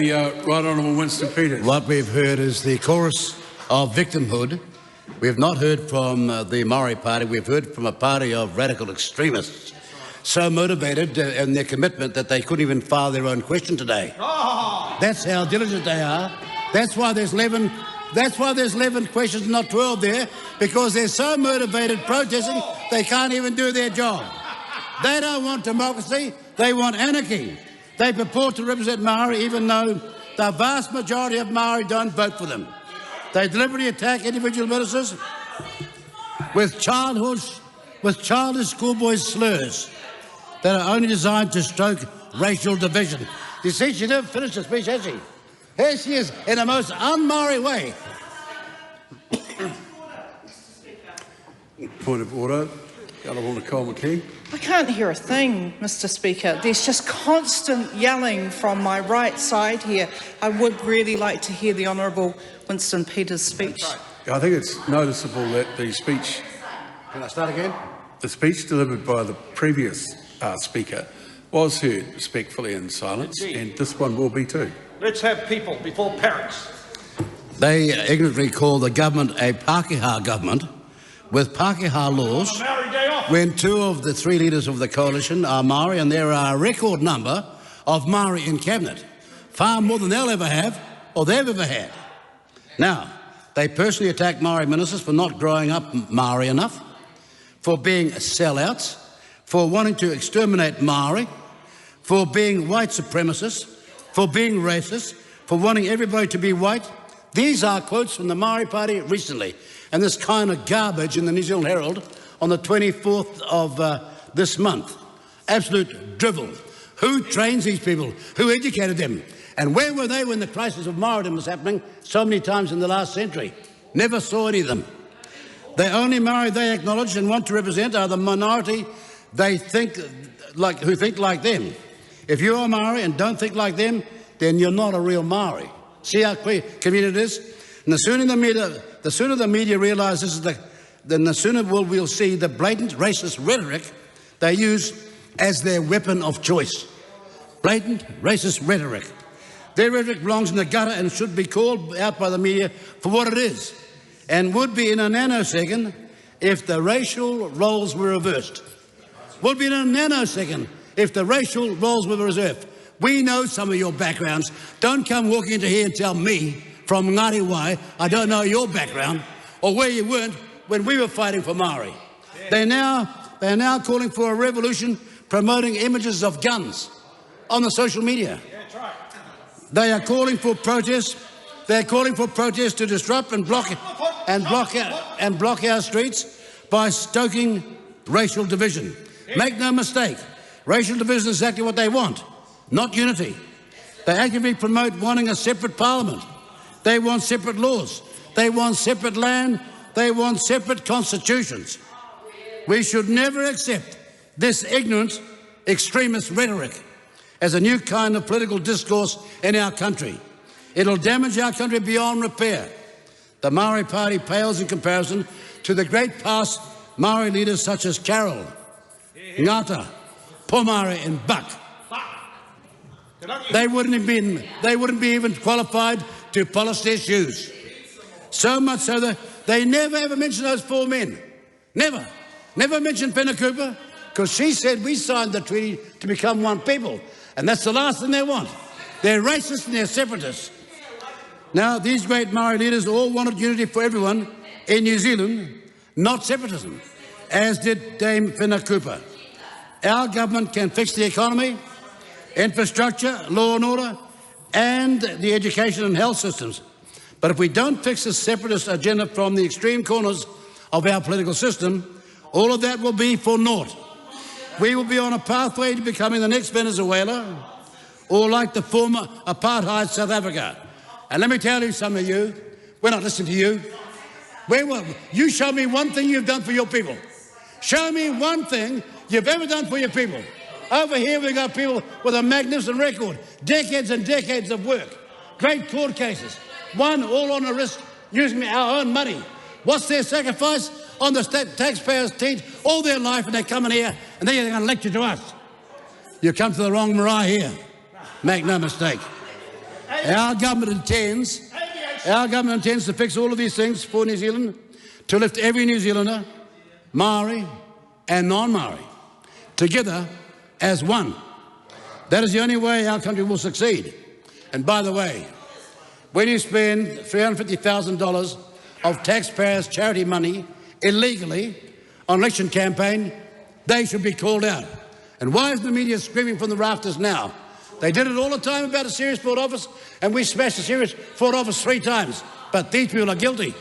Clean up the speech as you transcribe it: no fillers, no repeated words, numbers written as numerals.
The Right Honourable Winston Peters. What we've heard is the chorus of victimhood. We have not heard from the Māori party. We've heard from a party of radical extremists, so motivated in their commitment that they couldn't even file their own question today. That's how diligent they are. That's why there's 11. That's why there's 11 questions, not 12 there, because they're so motivated protesting they can't even do their job. They don't want democracy. They want anarchy. They purport to represent Māori, even though the vast majority of Māori don't vote for them. They deliberately attack individual ministers with childish schoolboy slurs that are only designed to stoke racial division. You see, she never finished her speech, has she? Here she is, in a most un-Māori way. Point of order. Honourable Nicole McKee. I can't hear a thing, Mr. Speaker. There's just constant yelling from my right side here. I would really like to hear the Honourable Winston Peters' speech. I think it's noticeable that the speech... Can I start again? The speech delivered by the previous speaker was heard respectfully in silence, and this one will be too. Let's have people before parents. They ignorantly call the government a Pākehā government with Pākehā laws when two of the three leaders of the coalition are Māori, and there are a record number of Māori in cabinet, far more than they'll ever have or they've ever had. Now, they personally attack Māori ministers for not growing up Māori enough, for being sellouts, for wanting to exterminate Māori, for being white supremacists, for being racist, for wanting everybody to be white. These are quotes from the Māori Party recently, and this kind of garbage in the New Zealand Herald on the 24th of this month. Absolute drivel. Who trains these people? Who educated them? And where were they when the crisis of Māoridom was happening so many times in the last century? Never saw any of them. The only Māori they acknowledge and want to represent are the minority who think like them. If you're a Māori and don't think like them, then you're not a real Māori. See how convenient it is? And the sooner the media realise this is then the sooner we'll see the blatant racist rhetoric they use as their weapon of choice. Blatant racist rhetoric. Their rhetoric belongs in the gutter and should be called out by the media for what it is, and would be in a nanosecond if the racial roles were reversed. Would be in a nanosecond if the racial roles were reversed. We know some of your backgrounds. Don't come walking into here and tell me from Ngāti Wai I don't know your background or where you weren't when we were fighting for Māori. They're now calling for a revolution, promoting images of guns on the social media. They are calling for protests. They're calling for protests to disrupt and block our streets by stoking racial division. Make no mistake, racial division is exactly what they want, not unity. They actively promote wanting a separate parliament. They want separate laws. They want separate land. They want separate constitutions. We should never accept this ignorant extremist rhetoric as a new kind of political discourse in our country. It'll damage our country beyond repair. The Māori Party pales in comparison to the great past Māori leaders such as Carroll, Ngata, Pomare and Buck. They wouldn't be even qualified to polish their shoes. So much so that they never ever mentioned those four men. Never. Never mentioned Finality, because she said we signed the treaty to become one people. And that's the last thing they want. They're racist and they're separatists. Now, these great Māori leaders all wanted unity for everyone in New Zealand, not separatism, as did Dame Finality. Our government can fix the economy, infrastructure, law and order, and the education and health systems. But if we don't fix the separatist agenda from the extreme corners of our political system, all of that will be for naught. We will be on a pathway to becoming the next Venezuela, or like the former apartheid South Africa. And let me tell you, some of you, we're not listening to you. You show me one thing you've done for your people. Show me one thing you've ever done for your people. Over here we've got people with a magnificent record, decades and decades of work, great court cases, one all on the wrist using our own money. What's their sacrifice? On the taxpayers' teeth all their life, and they come in here and they're going to lecture to us. You come to the wrong marae here. Make no mistake. Our government intends to fix all of these things for New Zealand, to lift every New Zealander, Māori and non-Māori, together as one. That is the only way our country will succeed. And by the way, when you spend $350,000 of taxpayers' charity money illegally on election campaign, they should be called out. And why is the media screaming from the rafters now? They did it all the time about a serious Port Office, and we smashed a serious Port Office 3 times. But these people are guilty.